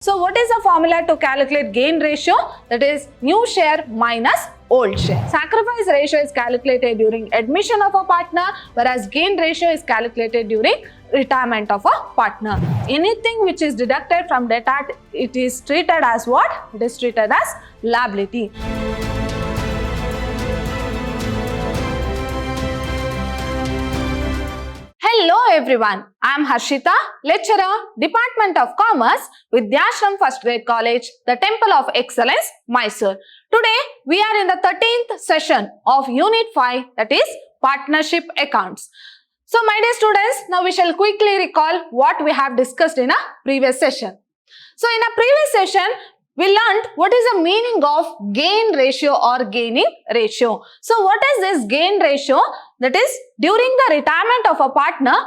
So what is the formula to calculate gain ratio? That is new share minus old share. Sacrifice ratio is calculated during admission of a partner, whereas gain ratio is calculated during retirement of a partner. Anything which is deducted from debt, it is treated as what? It is treated as liability. Hello everyone, I am Harshita, lecturer, Department of Commerce, Vidyashram First Grade College, the Temple of Excellence, Mysore. Today we are in the 13th session of Unit 5, that is Partnership Accounts. So my dear students, now we shall quickly recall what we have discussed in a previous session. So in a previous session, we learned what is the meaning of gain ratio or gaining ratio. So what is this gain ratio? That is, during the retirement of a partner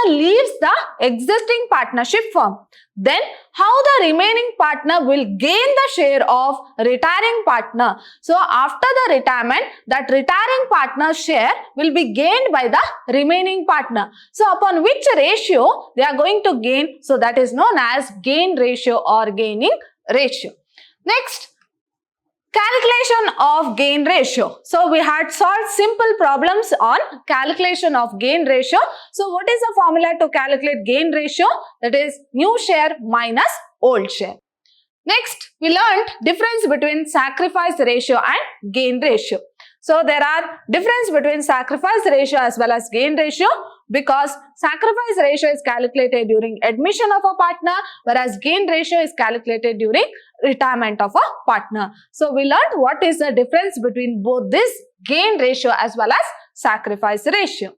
leaves the existing partnership firm. Then how the remaining partner will gain the share of retiring partner. So after the retirement, that retiring partner's share will be gained by the remaining partner. So upon which ratio they are going to gain. So that is known as gain ratio or gaining ratio. Next, calculation of gain ratio. So we had solved simple problems on calculation of gain ratio. So what is the formula to calculate gain ratio? That is new share minus old share. Next, we learned difference between sacrifice ratio and gain ratio. So there are difference between sacrifice ratio as well as gain ratio, because sacrifice ratio is calculated during admission of a partner, whereas gain ratio is calculated during retirement of a partner. So we learned what is the difference between both this gain ratio as well as sacrifice ratio.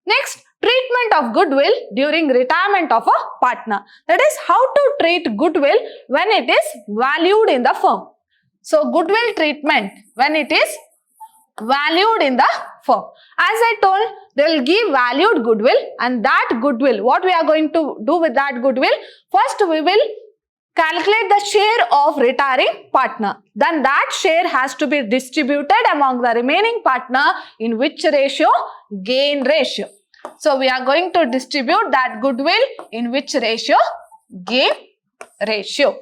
Next, treatment of goodwill during retirement of a partner. That is, how to treat goodwill when it is valued in the firm. So goodwill treatment when it is valued in the firm. As I told, they will give valued goodwill, and that goodwill, what we are going to do with that goodwill? First, we will calculate the share of retiring partner. Then that share has to be distributed among the remaining partner in which ratio? Gain ratio. So we are going to distribute that goodwill in which ratio? Gain ratio.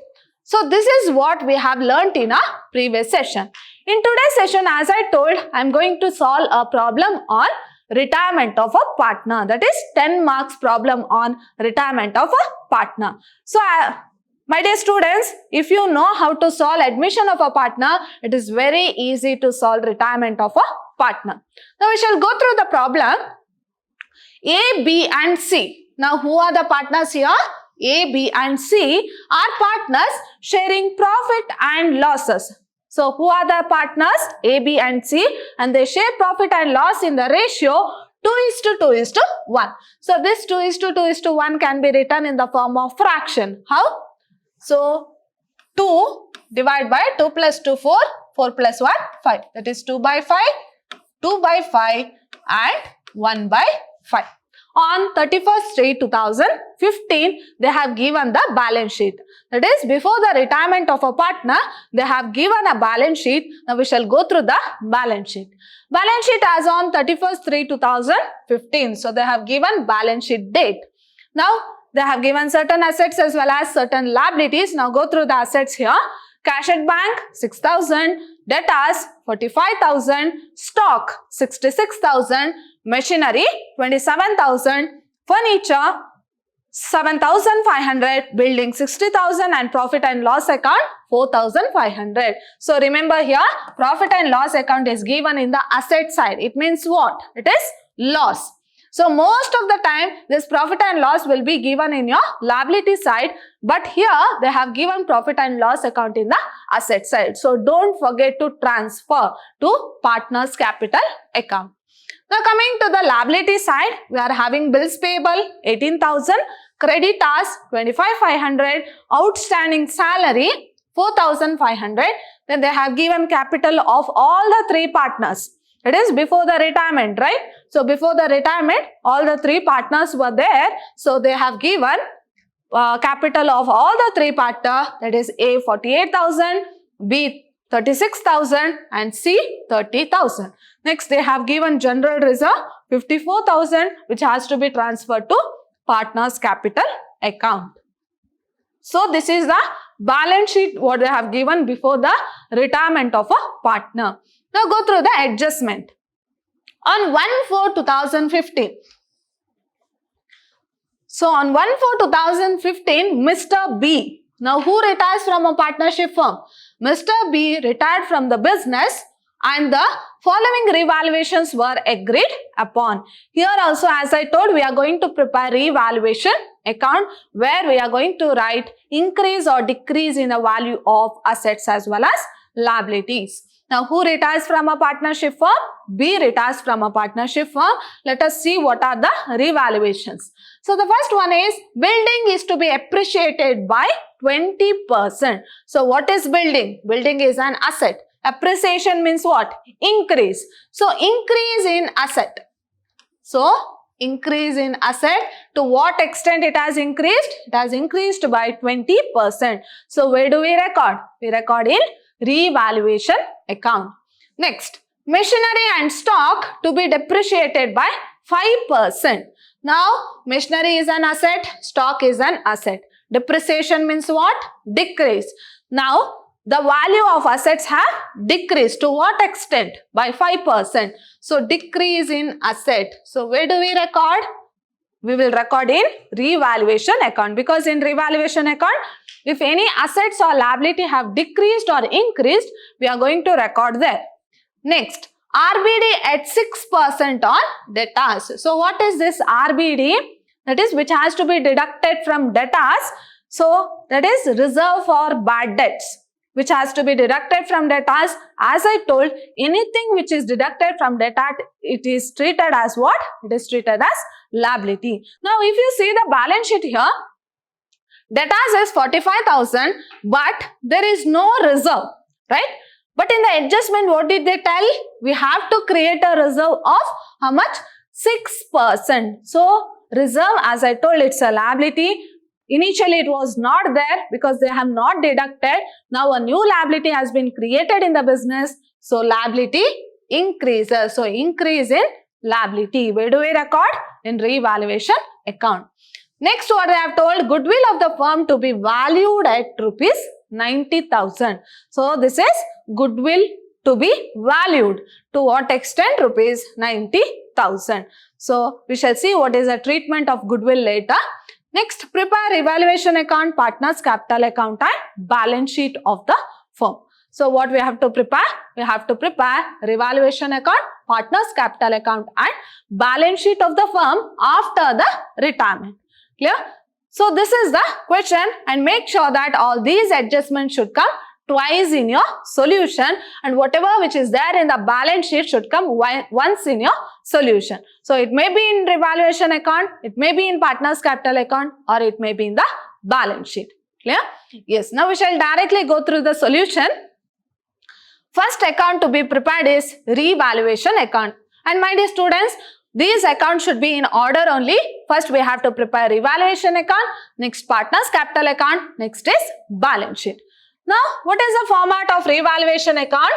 So this is what we have learnt in our previous session. In today's session, as I told, I am going to solve a problem on retirement of a partner. That is 10 marks problem on retirement of a partner. So my dear students, if you know how to solve admission of a partner, it is very easy to solve retirement of a partner. Now we shall go through the problem. A, B and C. Now who are the partners here? A, B and C are partners sharing profit and losses. So who are the partners? A, B and C, and they share profit and loss in the ratio 2:2:1. So this 2:2:1 can be written in the form of fraction. How? So 2 divided by 2 plus 2, 4, 4 plus 1, 5. That is 2 by 5, 2 by 5 and 1 by 5. On 31st, 2015, they have given the balance sheet. That is, before the retirement of a partner, they have given a balance sheet. Now we shall go through the balance sheet. Balance sheet as on 31st, 2015. So they have given balance sheet date. Now they have given certain assets as well as certain liabilities. Now go through the assets here. Cash at bank 6,000, debtors 45,000, stock 66,000, machinery 27,000, furniture 7,500, building 60,000 and profit and loss account 4,500. So remember here, profit and loss account is given in the asset side. It means what? It is loss. So most of the time this profit and loss will be given in your liability side, but here they have given profit and loss account in the asset side. So don't forget to transfer to partner's capital account. Now coming to the liability side, we are having bills payable 18,000, creditors 25,500, outstanding salary 4,500. Then they have given capital of all the three partners. It is before the retirement, right? So before the retirement, all the three partners were there. So they have given capital of all the three partners, that is A 48,000, B 36,000 and C 30,000. Next, they have given general reserve 54,000, which has to be transferred to partner's capital account. So this is the balance sheet what they have given before the retirement of a partner. Now go through the adjustment. On 1/4/2015. So on 1/4/2015, Mr. B. Now who retires from a partnership firm? Mr. B retired from the business and the following revaluations were agreed upon. Here also, as I told, we are going to prepare revaluation account where we are going to write increase or decrease in the value of assets as well as liabilities. Now, who retires from a partnership firm? B retires from a partnership firm. Let us see what are the revaluations. So, the first one is building is to be appreciated by 20%. So, what is building? Building is an asset. Appreciation means what? Increase. So, increase in asset. So, increase in asset. To what extent it has increased? It has increased by 20%. So, where do we record? We record in revaluation account. Next, machinery and stock to be depreciated by 5%. Now, machinery is an asset, stock is an asset. Depreciation means what? Decrease. Now, the value of assets have decreased. To what extent? By 5%. So, decrease in asset. So, where do we record? We will record in revaluation account, because in revaluation account, if any assets or liability have decreased or increased, we are going to record there. Next, RBD at 6% on debtors. So, what is this RBD? That is which has to be deducted from debtors. So, that is reserve for bad debts, which has to be deducted from debtors. As I told, anything which is deducted from debtor, it is treated as what? It is treated as liability. Now, if you see the balance sheet here, debtors is 45,000, but there is no reserve, right? But in the adjustment, what did they tell? We have to create a reserve of how much? 6%. So, reserve, as I told, it's a liability. Initially, it was not there because they have not deducted. Now, a new liability has been created in the business. So, liability increases. So, increase in liability. Where do we record? In revaluation account. Next, what they have told, goodwill of the firm to be valued at rupees 90,000. So, this is goodwill to be valued. To what extent? Rupees 90,000. So, we shall see what is the treatment of goodwill later. Next, prepare revaluation account, partners capital account and balance sheet of the firm. So, what we have to prepare? We have to prepare revaluation account, partners capital account and balance sheet of the firm after the retirement. Clear? So, this is the question, and make sure that all these adjustments should come twice in your solution, and whatever which is there in the balance sheet should come once in your solution. So, it may be in revaluation account, it may be in partners capital account, or it may be in the balance sheet. Clear? Yes. Now, we shall directly go through the solution. First account to be prepared is revaluation account. And my dear students, these accounts should be in order only. First, we have to prepare revaluation account, next partners capital account, next is balance sheet. Now, what is the format of revaluation account?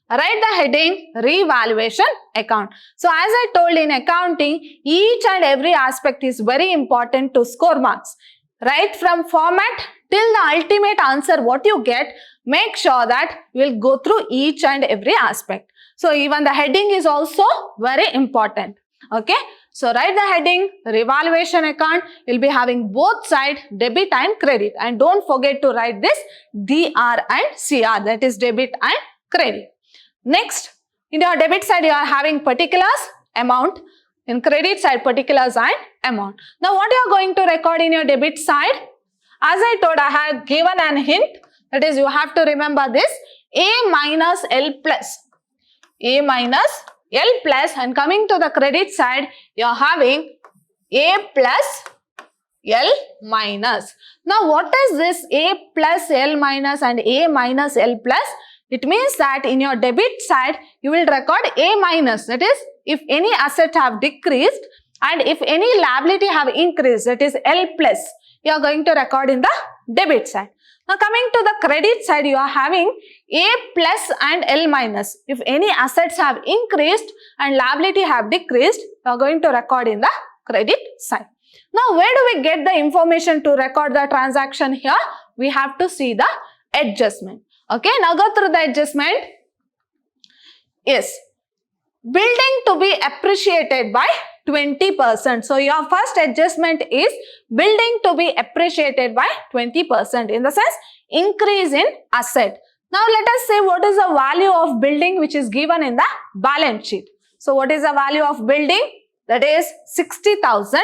Write the heading revaluation account. So, as I told, in accounting, each and every aspect is very important to score marks. Right from format till the ultimate answer what you get, make sure that you will go through each and every aspect. So, even the heading is also very important. Okay. So, write the heading revaluation account. You will be having both side debit and credit, and don't forget to write this DR and CR, that is debit and credit. Next, in your debit side you are having particulars, amount. In credit side, particulars and amount. Now, what you are going to record in your debit side? As I told, I have given an hint, that is you have to remember this A minus L plus. A minus L plus, and coming to the credit side, you are having A plus L minus. Now, what is this A plus L minus and A minus L plus? It means that in your debit side, you will record A minus, that is if any asset have decreased, and if any liability have increased, that is L plus, you are going to record in the debit side. Now, coming to the credit side, you are having A plus and L minus. If any assets have increased and liability have decreased, you are going to record in the credit side. Now, where do we get the information to record the transaction here? We have to see the adjustment. Okay, now go through the adjustment. Yes, building to be appreciated by 20%. So, your first adjustment is building to be appreciated by 20%. In the sense, increase in asset. Now, let us say what is the value of building which is given in the balance sheet. So, what is the value of building? That is 60,000.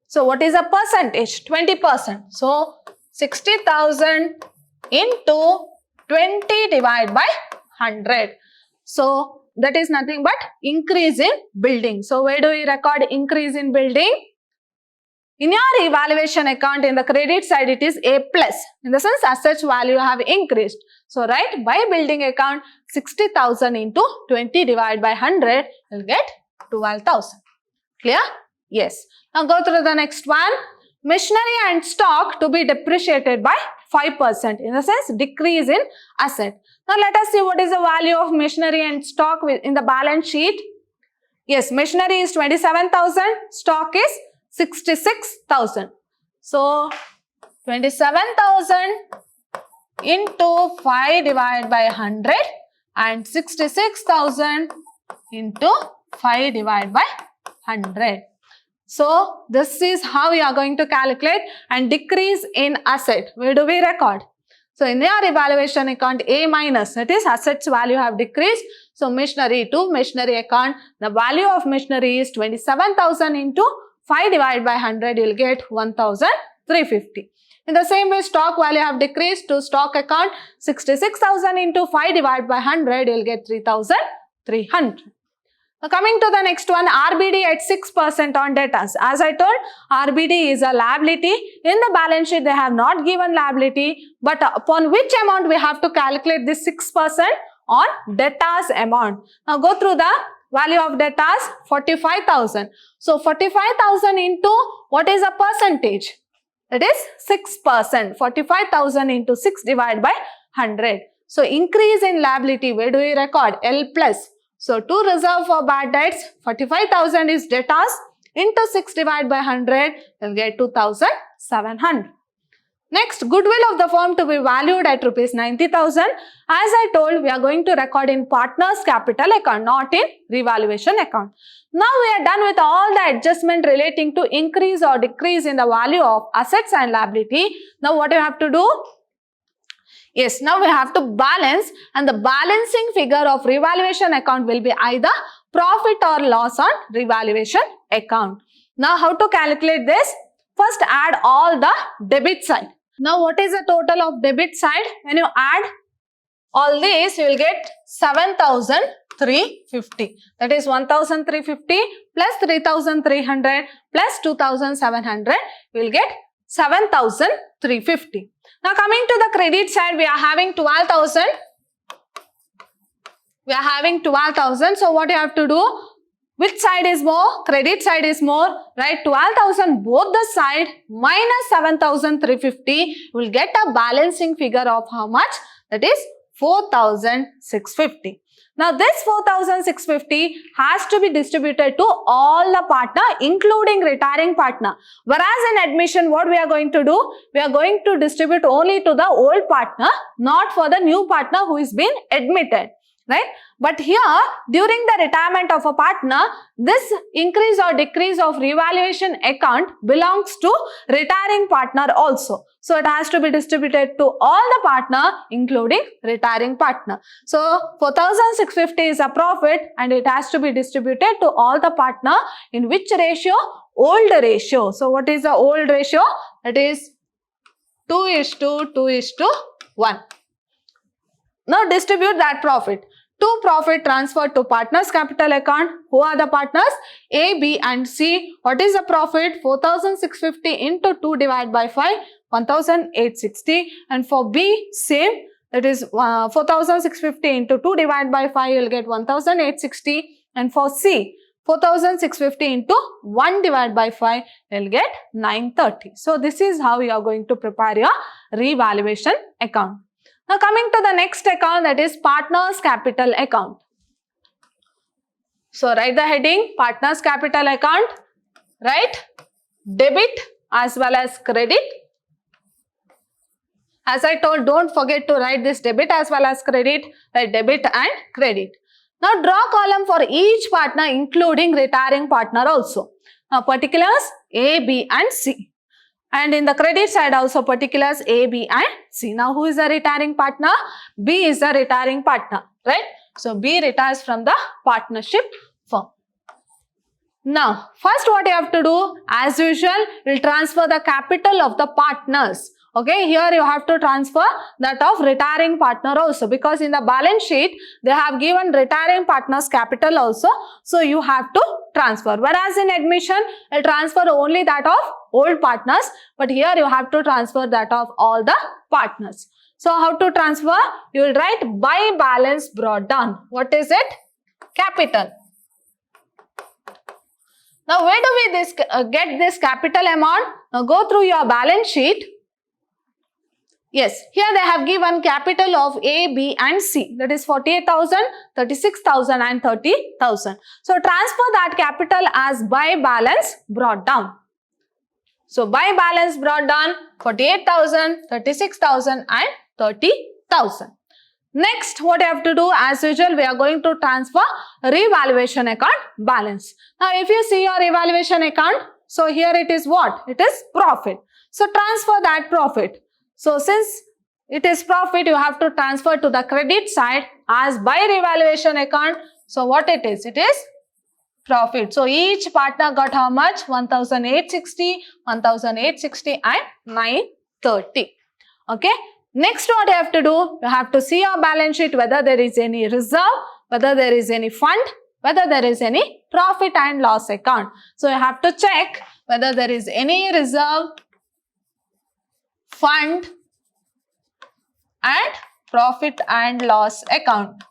So, what is the percentage? 20%. So, 60,000 into 20 divided by 100. So, that is nothing but increase in building. So, where do we record increase in building? In your evaluation account, in the credit side, it is A plus. In the sense, assets value have increased. So, right, by building account, 60,000 into 20 divided by 100, you will get 12,000. Clear? Yes. Now, go through the next one. Machinery and stock to be depreciated by 5%. In the sense, decrease in asset. Now, let us see what is the value of machinery and stock in the balance sheet. Yes, machinery is 27,000. Stock is 66,000. So, 27,000 into 5 divided by 100 and 66,000 into 5 divided by 100. So, this is how you are going to calculate and decrease in asset. Where do we record? So, in your evaluation account, A minus, that is assets value have decreased. So, machinery to machinery account, the value of machinery is 27,000 into 5 divided by 100, you will get 1,350. In the same way, stock value have decreased to stock account, 66,000 into 5 divided by 100, you will get 3,300. Now, coming to the next one, RBD at 6% on debtors. As I told, RBD is a liability. In the balance sheet, they have not given liability, but upon which amount we have to calculate this 6% on debtors amount. Now, go through the value of debtors, 45,000. So, 45,000 into what is the percentage? That is 6%. 45,000 into 6 divided by 100. So, increase in liability, where do we record? L plus. So, to reserve for bad debts, 45,000 is debtors into 6 divided by 100, you will get 2,700. Next, goodwill of the firm to be valued at rupees 90,000. As I told, we are going to record in partners capital account, not in revaluation account. Now, we are done with all the adjustment relating to increase or decrease in the value of assets and liability. Now, what you have to do? Yes, now we have to balance, and the balancing figure of revaluation account will be either profit or loss on revaluation account. Now, how to calculate this? First, add all the debit side. Now, what is the total of debit side? When you add all these, you will get 7,350. That is 1,350 plus 3,300 plus 2,700. You will get 7,350. Now, coming to the credit side, we are having 12,000. We are having 12,000. So, what you have to do? Which side is more? Credit side is more, right? 12,000 both the side minus 7,350. You will get a balancing figure of how much? That is 4,650. Now, this 4,650 has to be distributed to all the partner, including retiring partner. Whereas in admission, what we are going to do? We are going to distribute only to the old partner, not for the new partner who is being admitted, right? But here, during the retirement of a partner, this increase or decrease of revaluation account belongs to retiring partner also. So, it has to be distributed to all the partner, including retiring partner. So, 4,650 is a profit and it has to be distributed to all the partner in which ratio? Old ratio. So, what is the old ratio? That is 2:1. Now, distribute that profit. To profit transferred to partners capital account. Who are the partners? A, B and C. What is the profit? 4,650 into 2 divided by 5, 1,860. And for B, same. That is 4,650 into 2 divided by 5, you will get 1,860. And for C, 4,650 into 1 divided by 5, you will get 930. So, this is how you are going to prepare your revaluation account. Now, coming to the next account, that is partners capital account. So, write the heading partners capital account, right? debit as well as credit. As I told, don't forget to write this debit as well as credit, right? Debit and credit. Now draw column for each partner including retiring partner also. Now particulars A, B and C. And in the credit side also particulars A, B and C. Now who is the retiring partner? B is the retiring partner, right? So B retires from the partnership firm. Now first what you have to do, as usual, you will transfer the capital of the partners. Okay, here you have to transfer that of retiring partner also, because in the balance sheet they have given retiring partners capital also, so you have to transfer. Whereas in admission you transfer only that of old partners, but here you have to transfer that of all the partners. So how to transfer? You will write by balance brought down. What is it? Capital. Now where do we get this capital amount? Now go through your balance sheet. Yes, here they have given capital of A, B and C, that is 48,000, 36,000 and 30,000. So transfer that capital as by balance brought down. So by balance brought down 48,000, 36,000 and 30,000. Next what you have to do, as usual, we are going to transfer revaluation account balance. Now if you see your revaluation account, so here it is what? It is profit. So transfer that profit. So since it is profit, you have to transfer to the credit side as by revaluation account. So what it is? It is profit. So each partner got how much? 1,860, 1,860 and 930. Okay. Next what you have to do, you have to see your balance sheet whether there is any reserve, whether there is any fund, whether there is any profit and loss account. So you have to check whether there is any reserve, fund and profit and loss account.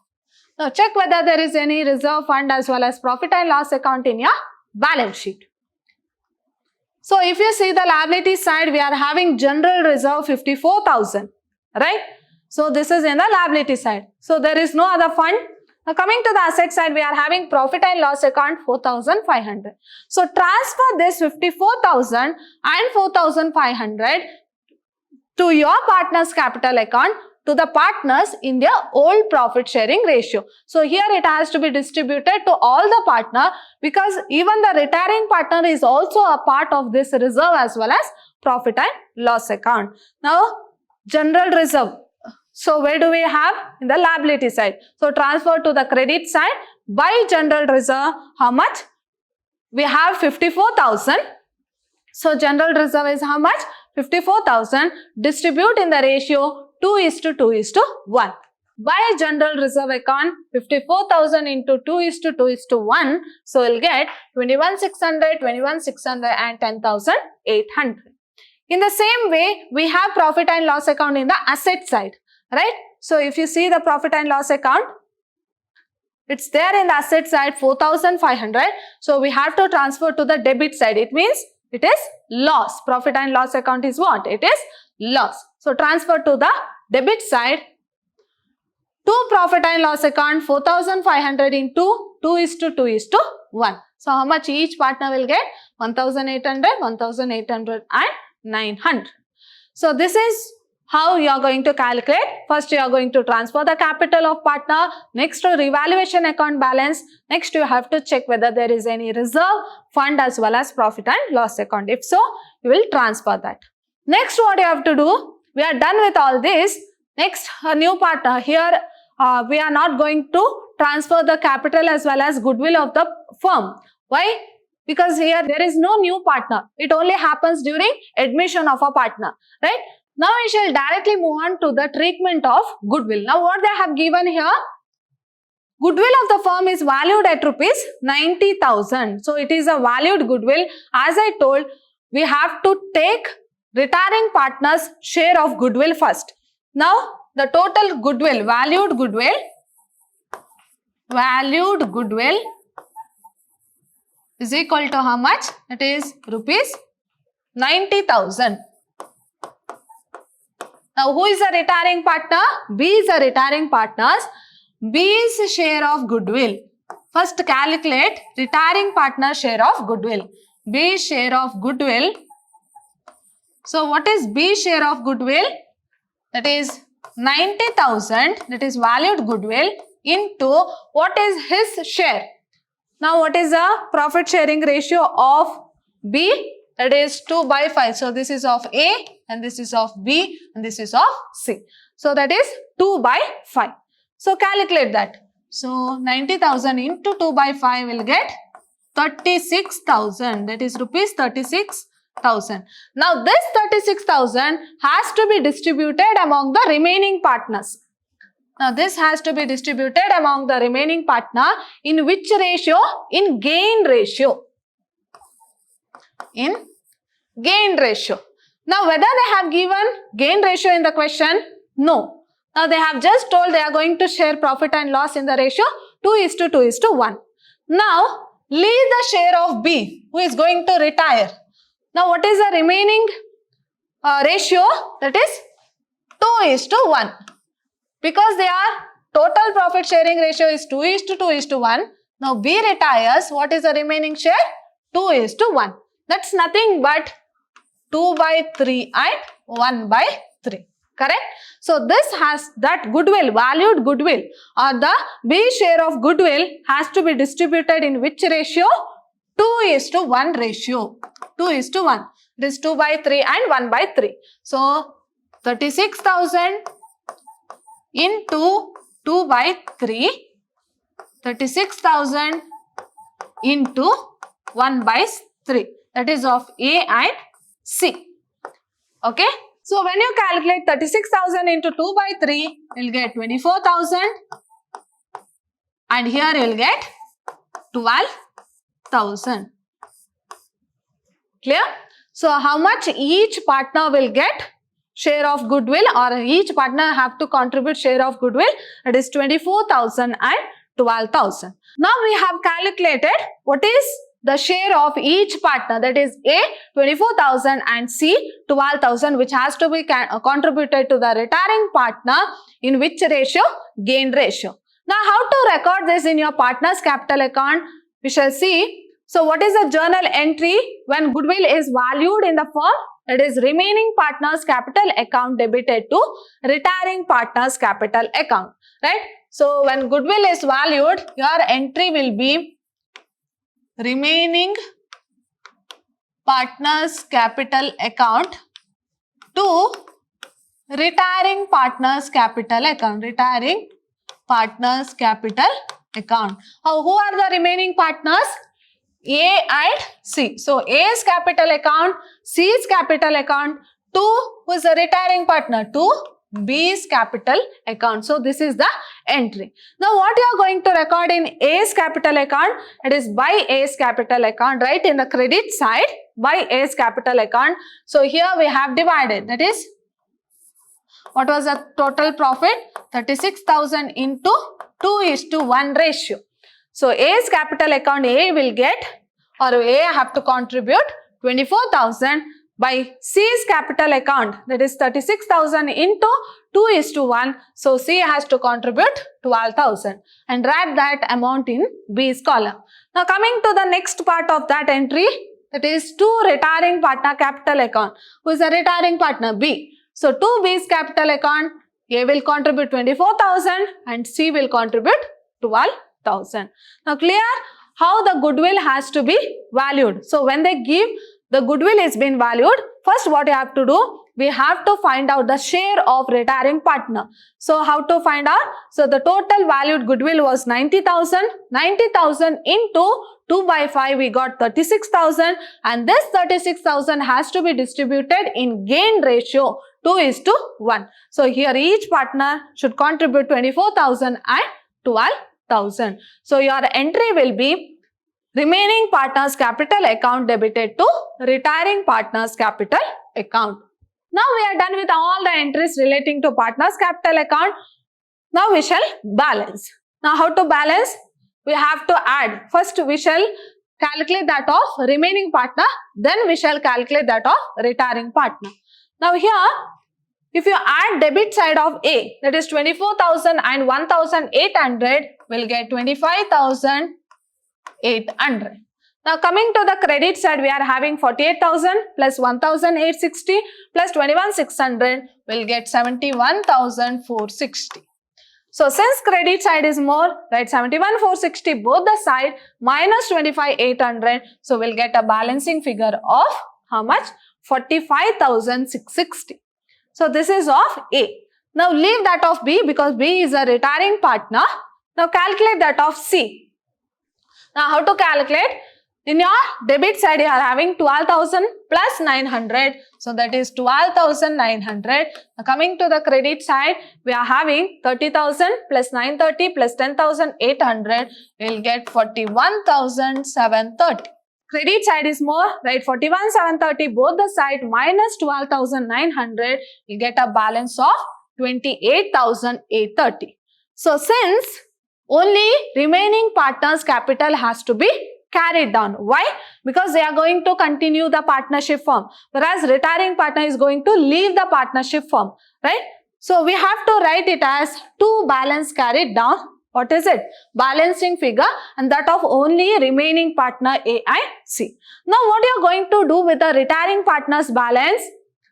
Now check whether there is any reserve, fund as well as profit and loss account in your balance sheet. So if you see the liability side, we are having general reserve 54,000, right? So this is in the liability side. So there is no other fund. Now coming to the asset side, we are having profit and loss account 4,500. So transfer this 54,000 and 4,500 to your partner's capital account to the partners in their old profit sharing ratio. So here it has to be distributed to all the partner, because even the retiring partner is also a part of this reserve as well as profit and loss account. Now general reserve. So where do we have? In the liability side. So transfer to the credit side by general reserve. How much? We have 54,000. So general reserve is how much? 54,000. Distribute in the ratio 2:2:1. By general reserve account, 54,000 into 2:2:1. So we'll get 21,600, 21,600 and 10,800. In the same way, we have profit and loss account in the asset side, right? So if you see the profit and loss account, it's there in the asset side 4,500. So we have to transfer to the debit side. It means it is loss. Profit and loss account is what? It is loss. So transfer to the debit side. To profit and loss account 4,500 into 2:2:1. So how much each partner will get? 1,800, 1,800 and 900. So this is how you are going to calculate. First you are going to transfer the capital of partner. Next to revaluation account balance. Next you have to check whether there is any reserve, fund as well as profit and loss account. If so, you will transfer that. Next what you have to do, we are done with all this. Next, a new partner. Here we are not going to transfer the capital as well as goodwill of the firm. Why? Because here there is no new partner. It only happens during admission of a partner, right? Now we shall directly move on to the treatment of goodwill. Now what they have given here? Goodwill of the firm is valued at rupees 90,000. So it is a valued goodwill. As I told, we have to take retiring partner's share of goodwill first. Now the total goodwill, valued goodwill is equal to how much? It is rupees 90,000. Now who is the retiring partner? B is the retiring partners. B's share of goodwill. First calculate retiring partner share of goodwill. B share of goodwill. So what is B share of goodwill? That is 90,000, that is valued goodwill, into what is his share. Now what is the profit sharing ratio of B? That is 2/5. So this is of A and this is of B and this is of C. So that is 2/5. So calculate that. So 90,000 into 2/5 will get 36,000. That is rupees 36,000. Now this 36,000 has to be distributed among the remaining partners. Now this has to be distributed among the remaining partner in which ratio? In gain ratio. In gain ratio. Now whether they have given gain ratio in the question? No. Now they have just told they are going to share profit and loss in the ratio 2:2:1. Now leave the share of B who is going to retire. Now what is the remaining ratio? That is 2:1. Because their total profit sharing ratio is 2:2:1. Now B retires. What is the remaining share? 2:1. That's nothing but 2/3 and 1/3. Correct? So this has that goodwill, valued goodwill, or the B share of goodwill has to be distributed in which ratio? 2:1 ratio. 2:1. This 2/3 and 1/3. So 36,000 into 2/3, 36,000 into 1/3. That is of A and C. Okay. So when you calculate 36,000 into 2/3, you will get 24,000. And here you will get 12,000. Clear? So how much each partner will get? Share of goodwill, or each partner have to contribute share of goodwill. It is 24,000 and 12,000. Now we have calculated what is the share of each partner, that is A 24,000 and C 12,000, which has to be contributed to the retiring partner in which ratio? Gain ratio. Now how to record this in your partner's capital account? We shall see. So what is the journal entry when goodwill is valued in the firm? That is remaining partners capital account debited to retiring partners capital account. Right? So when goodwill is valued, your entry will be remaining partners capital account to retiring partners capital account. Retiring partners capital account. Who are the remaining partners? A and C. So A's capital account, C's capital account, to who is the retiring partner? To B's capital account. So this is the entry. Now what you are going to record in A's capital account? It is by A's capital account, right? In the credit side, by A's capital account. So here we have divided. That is, what was the total profit? 36,000 into 2:1 ratio. So A's capital account, A will get, or A have to contribute 24,000 by C's capital account, that is 36,000 into 2:1. So C has to contribute 12,000 and write that amount in B's column. Now coming to the next part of that entry, that is to retiring partner capital account. Who is the retiring partner? B. So to B's capital account, A will contribute 24,000 and C will contribute 12,000. Now clear how the goodwill has to be valued. So when they give the goodwill is been valued, first what you have to do? We have to find out the share of retiring partner. So how to find out? So the total valued goodwill was 90,000. 90,000 into 2/5 we got 36,000, and this 36,000 has to be distributed in gain ratio 2:1. So here each partner should contribute 24,000 and 12,000. So your entry will be remaining partners capital account debited to retiring partners capital account. Now we are done with all the entries relating to partners capital account. Now we shall balance. Now how to balance? We have to add. First we shall calculate that of remaining partner, then we shall calculate that of retiring partner. Now here, if you add debit side of A, that is 24,000 and 1,800, will get 25,800. Now coming to the credit side, we are having 48,000 plus 1,860 plus 21,600 will get 71,460. So since credit side is more, right, 71,460 both the side minus 25,800. So we'll get a balancing figure of how much? 45,660. So this is of A. Now leave that of B because B is a retiring partner. Now calculate that of C. Now how to calculate? In your debit side, you are having 12,000 plus 900. So that is 12,900. Now coming to the credit side, we are having 30,000 plus 930 plus 10,800. We will get 41,730. Credit side is more, right? 41,730 both the side minus 12,900. You get a balance of 28,830. So since only remaining partners' capital has to be carried down. Why? Because they are going to continue the partnership firm, whereas retiring partner is going to leave the partnership firm, right? So we have to write it as 2 balance carried down. What is it? Balancing figure, and that of only remaining partner A and C. Now what you are going to do with the retiring partner's balance?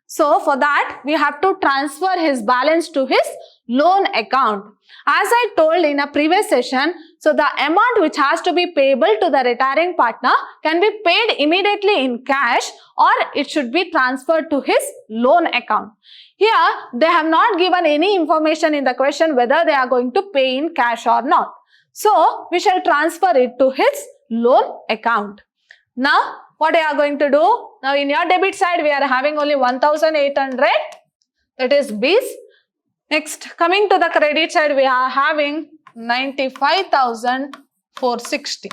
So for that we have to transfer his balance to his loan account. As I told in a previous session, so the amount which has to be payable to the retiring partner can be paid immediately in cash, or it should be transferred to his loan account. Here they have not given any information in the question whether they are going to pay in cash or not. So we shall transfer it to his loan account. Now what you are going to do? Now in your debit side we are having only 1,800, that is B's. Next, coming to the credit side, we are having 95,460.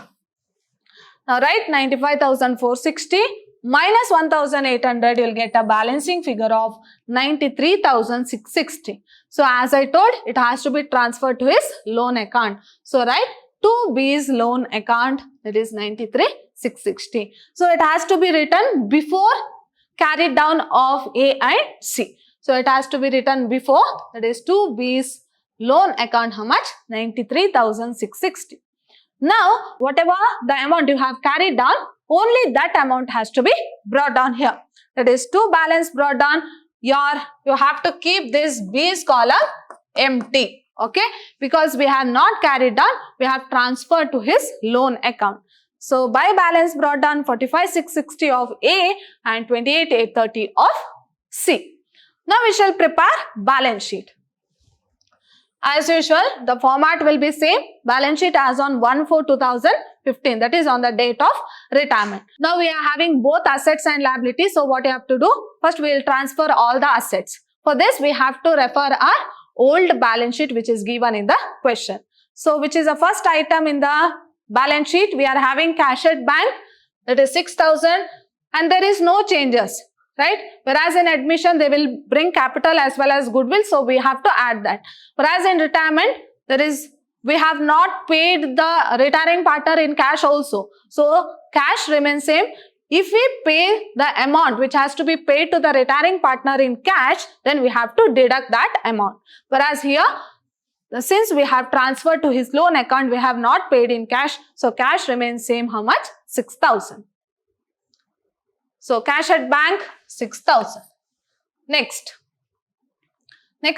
Now write 95,460 minus 1,800, you will get a balancing figure of 93,660. So as I told, it has to be transferred to his loan account. So write to B's loan account, that is 93,660. So it has to be written before carried down of A and C. So it has to be written before, that is to B's loan account, how much? 93,660. Now, whatever the amount you have carried down, only that amount has to be brought down here. That is to balance brought down, you have to keep this B's column empty. Okay, because we have not carried down, we have transferred to his loan account. So by balance brought down 45,660 of A and 28,830 of C. Now we shall prepare balance sheet. As usual, the format will be same. Balance sheet as on 1/4/2015, that is on the date of retirement. Now we are having both assets and liabilities. So what you have to do? First we will transfer all the assets. For this we have to refer our old balance sheet which is given in the question. So which is the first item in the balance sheet? We are having cash at bank, that is 6,000, and there is no changes. Right? Whereas in admission, they will bring capital as well as goodwill. So we have to add that. Whereas in retirement, we have not paid the retiring partner in cash also. So cash remains same. If we pay the amount which has to be paid to the retiring partner in cash, then we have to deduct that amount. Whereas here, since we have transferred to his loan account, we have not paid in cash. So cash remains same. How much? 6,000. So cash at bank 6,000. Next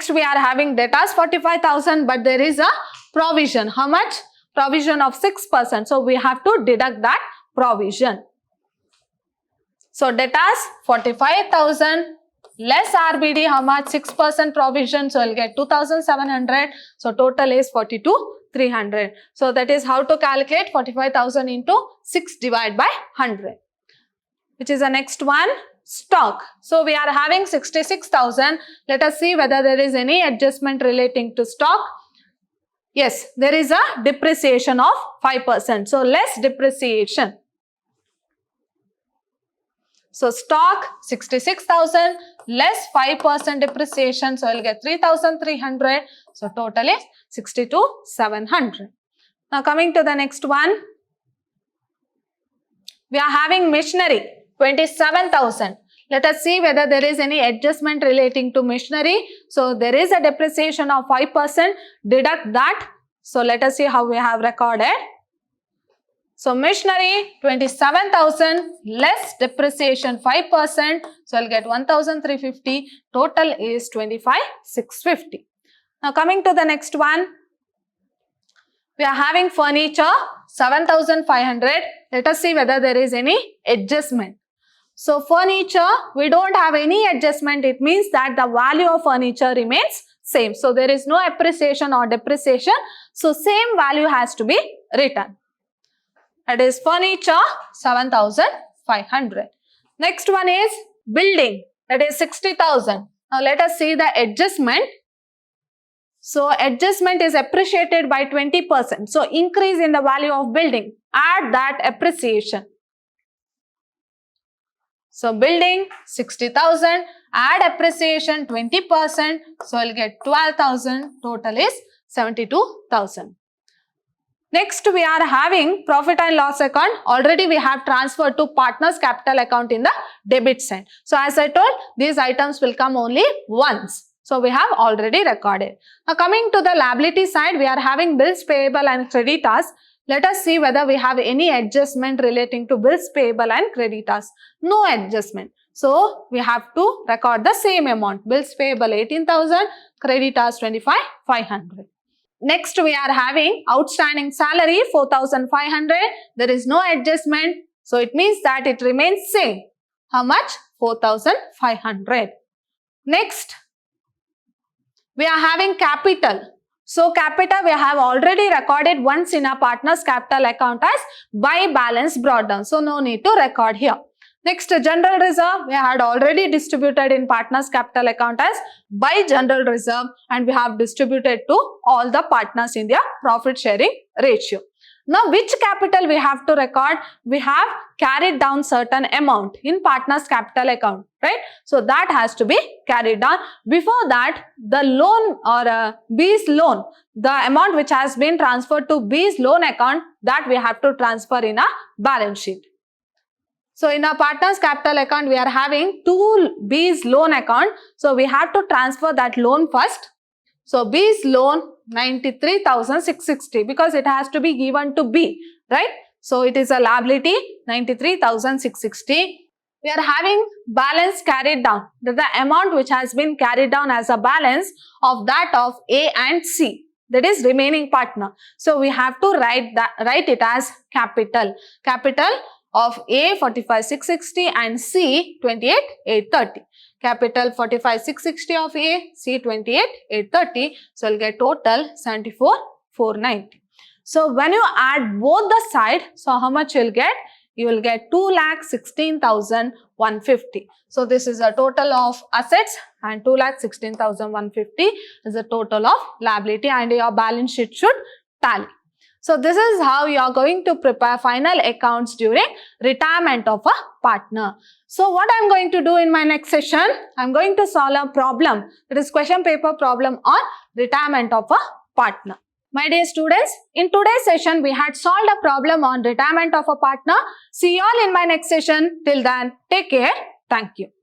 we are having debtors 45,000, but there is a provision. How much? Provision of 6%. So we have to deduct that provision. So debtors 45,000 less RBD, how much? 6% provision. So we'll get 2,700. So total is 42,300. So that is how to calculate 45,000 into 6 divided by 100. Which is the next one, stock. So we are having 66,000. Let us see whether there is any adjustment relating to stock. Yes, there is a depreciation of 5%. So less depreciation. So stock 66,000 less 5% depreciation. So we'll get 3,300. So total is 62,700. Now coming to the next one. We are having machinery. 27,000. Let us see whether there is any adjustment relating to machinery. So there is a depreciation of 5%. Deduct that. So let us see how we have recorded. So machinery 27,000 less depreciation 5%. So I'll get 1,350. Total is 25,650. Now coming to the next one. We are having furniture 7,500. Let us see whether there is any adjustment. So furniture, we don't have any adjustment. It means that the value of furniture remains same. So there is no appreciation or depreciation. So same value has to be written. That is furniture 7,500. Next one is building. That is 60,000. Now let us see the adjustment. So adjustment is appreciated by 20%. So increase in the value of building. Add that appreciation. So building 60,000, add appreciation 20%. So I'll get 12,000. Total is 72,000. Next we are having profit and loss account. Already we have transferred to partners capital account in the debit side. So as I told, these items will come only once. So we have already recorded. Now coming to the liability side, we are having bills payable and creditors. Let us see whether we have any adjustment relating to bills payable and creditors. No adjustment. So we have to record the same amount. Bills payable 18,000, creditors 25,500. Next we are having outstanding salary 4,500. There is no adjustment. So it means that it remains same. How much? 4,500. Next, we are having capital. So capital we have already recorded once in our partners capital account as by balance brought down. So no need to record here. Next, general reserve we had already distributed in partners capital account as by general reserve, and we have distributed to all the partners in their profit sharing ratio. Now which capital we have to record? We have carried down certain amount in partners capital account, right? So that has to be carried down. Before that, the loan or B's loan, the amount which has been transferred to B's loan account, that we have to transfer in a balance sheet. So in our partners capital account, we are having two B's loan account. So we have to transfer that loan first. So B's loan 93,660 because it has to be given to B, right? So it is a liability 93,660. We are having balance carried down. The amount which has been carried down as a balance of that of A and C. That is remaining partner. So we have to write it as capital. Capital of A 45,660 and C 28,830. Capital 45,660 of A, C 28,830. So I'll get total 74,490. So when you add both the side, so how much you'll get? You will get 2,16,150. So this is a total of assets and 2,16,150 is the total of liability, and your balance sheet should tally. So this is how you are going to prepare final accounts during retirement of a partner. So what I am going to do in my next session, I am going to solve a problem. It is question paper problem on retirement of a partner. My dear students, in today's session we had solved a problem on retirement of a partner. See you all in my next session. Till then, take care. Thank you.